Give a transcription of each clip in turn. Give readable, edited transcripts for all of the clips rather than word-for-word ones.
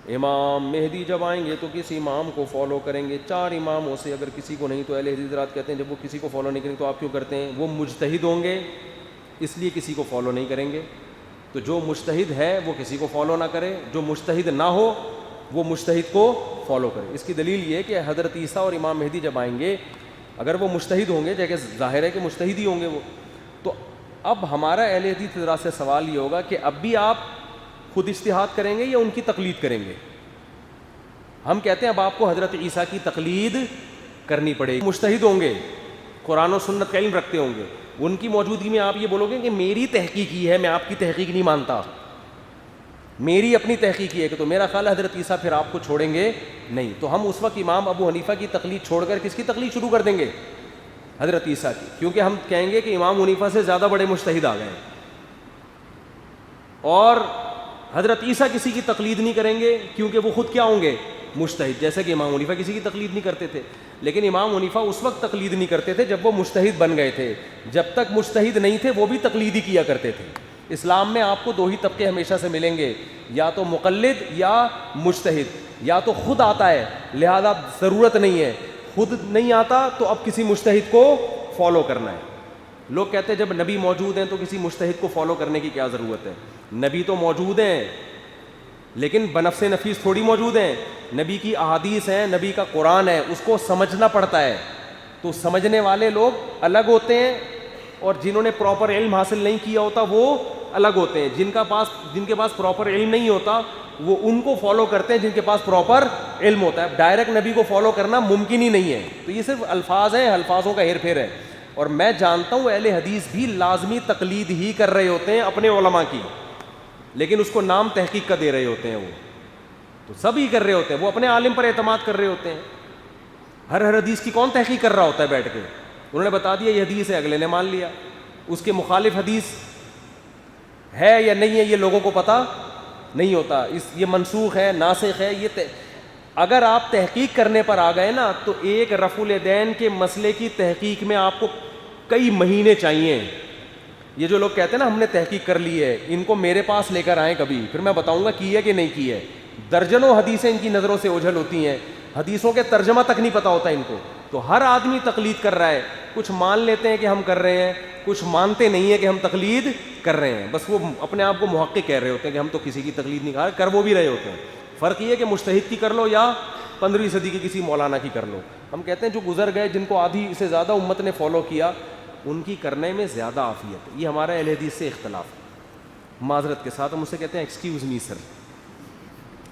امام مہدی جب آئیں گے تو کسی امام کو فالو کریں گے، 4 اماموں سے اگر کسی کو نہیں تو اہل حدیث حضرات کہتے ہیں جب وہ کسی کو فالو نہیں کریں تو آپ کیوں کرتے ہیں؟ وہ مجتہد ہوں گے اس لیے کسی کو فالو نہیں کریں گے، تو جو مجتہد ہے وہ کسی کو فالو نہ کرے، جو مجتہد نہ ہو وہ مجتہد کو فالو کرے۔ اس کی دلیل یہ ہے کہ حضرت عیسیٰ اور امام مہدی جب آئیں گے اگر وہ مجتہد ہوں گے، جیسے ظاہر ہے کہ مجتہد ہی ہوں گے وہ، تو اب ہمارا اہل حدیث حضرات سے سوال یہ ہوگا کہ اب بھی آپ خود اجتہاد کریں گے یا ان کی تقلید کریں گے؟ ہم کہتے ہیں اب آپ کو حضرت عیسیٰ کی تقلید کرنی پڑے گی، مجتہد ہوں گے، قرآن و سنت کا علم رکھتے ہوں گے، ان کی موجودگی میں آپ یہ بولو گے کہ میری تحقیق یہ ہے، میں آپ کی تحقیق نہیں مانتا، میری اپنی تحقیق یہ ہے، کہ تو میرا خیال ہے حضرت عیسیٰ پھر آپ کو چھوڑیں گے نہیں، تو ہم اس وقت امام ابو حنیفہ کی تقلید چھوڑ کر کس کی تقلید شروع کر دیں گے؟ حضرت عیسیٰ کی، کیونکہ ہم کہیں گے کہ امام حنیفہ سے زیادہ بڑے مجتہد آ گئے ہیں، اور حضرت عیسیٰ کسی کی تقلید نہیں کریں گے کیونکہ وہ خود کیا ہوں گے؟ مجتہد، جیسے کہ امام حنیفہ کسی کی تقلید نہیں کرتے تھے، لیکن امام حنیفہ اس وقت تقلید نہیں کرتے تھے جب وہ مجتہد بن گئے تھے، جب تک مجتہد نہیں تھے وہ بھی تقلید ہی کیا کرتے تھے۔ اسلام میں آپ کو 2 ہی طبقے ہمیشہ سے ملیں گے، یا تو مقلد یا مجتہد، یا تو خود آتا ہے لہذا ضرورت نہیں ہے، خود نہیں آتا تو اب کسی مجتہد کو فالو کرنا ہے۔ لوگ کہتے ہیں جب نبی موجود ہیں تو کسی مجتہد کو فالو کرنے کی کیا ضرورت ہے؟ نبی تو موجود ہیں لیکن بنفس نفیس تھوڑی موجود ہیں، نبی کی احادیث ہیں، نبی کا قرآن ہے، اس کو سمجھنا پڑتا ہے، تو سمجھنے والے لوگ الگ ہوتے ہیں اور جنہوں نے پراپر علم حاصل نہیں کیا ہوتا وہ الگ ہوتے ہیں، جن کے پاس پراپر علم نہیں ہوتا وہ ان کو فالو کرتے ہیں جن کے پاس پراپر علم ہوتا ہے۔ ڈائریکٹ نبی کو فالو کرنا ممکن ہی نہیں ہے، تو یہ صرف الفاظ ہیں، الفاظوں کا ہیر پھیر ہے، اور میں جانتا ہوں اہل حدیث بھی لازمی تقلید ہی کر رہے ہوتے ہیں اپنے علماء کی، لیکن اس کو نام تحقیق کا دے رہے ہوتے ہیں، وہ تو سب ہی کر رہے ہوتے ہیں، وہ اپنے عالم پر اعتماد کر رہے ہوتے ہیں۔ ہر حدیث کی کون تحقیق کر رہا ہوتا ہے بیٹھ کے؟ انہوں نے بتا دیا یہ حدیث ہے، اگلے نے مان لیا، اس کے مخالف حدیث ہے یا نہیں ہے یہ لوگوں کو پتہ نہیں ہوتا، یہ منسوخ ہے، ناسخ ہے، یہ اگر آپ تحقیق کرنے پر آ گئے نا تو ایک رفع الیدین کے مسئلے کی تحقیق میں آپ کو کئی مہینے چاہیے۔ یہ جو لوگ کہتے ہیں نا ہم نے تحقیق کر لی ہے، ان کو میرے پاس لے کر آئیں کبھی، پھر میں بتاؤں گا کی ہے کہ نہیں کی ہے۔ درجنوں حدیثیں ان کی نظروں سے اوجھل ہوتی ہیں، حدیثوں کے ترجمہ تک نہیں پتہ ہوتا ان کو، تو ہر آدمی تقلید کر رہا ہے، کچھ مان لیتے ہیں کہ ہم کر رہے ہیں، کچھ مانتے نہیں ہیں کہ ہم تقلید کر رہے ہیں، بس وہ اپنے آپ کو محقق کہہ رہے ہوتے ہیں کہ ہم تو کسی کی تقلید نہیں کر وہ بھی رہے ہوتے ہیں۔ فرق یہ ہے کہ مجتہد کی کر لو یا 15ویں صدی کی کسی مولانا کی کر لو۔ ہم کہتے ہیں جو گزر گئے، جن کو آدھی سے زیادہ امت نے فالو کیا، ان کی کرنے میں زیادہ عافیت ہے۔ یہ ہمارا اہل حدیث سے اختلاف ہے، معذرت کے ساتھ ہم اس سے کہتے ہیں ایکسکیوز می سر۔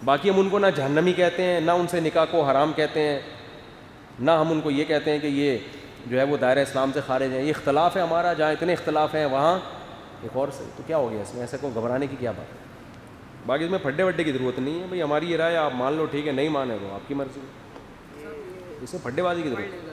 باقی ہم ان کو نہ جہنمی کہتے ہیں، نہ ان سے نکاح کو حرام کہتے ہیں، نہ ہم ان کو یہ کہتے ہیں کہ یہ جو ہے وہ دائرہ اسلام سے خارج ہے۔ یہ اختلاف ہے ہمارا، جہاں اتنے اختلاف ہیں وہاں ایک اور سے، تو کیا ہو گیا اس میں؟ ایسا کو گھبرانے کی کیا بات ہے؟ باقی اس میں پھڈے وڈے کی ضرورت نہیں ہے، بھئی ہماری یہ رائے آپ مان لو ٹھیک ہے، نہیں مانے تو آپ کی مرضی، اس میں پھڈے بازی کی ضرورت ہے۔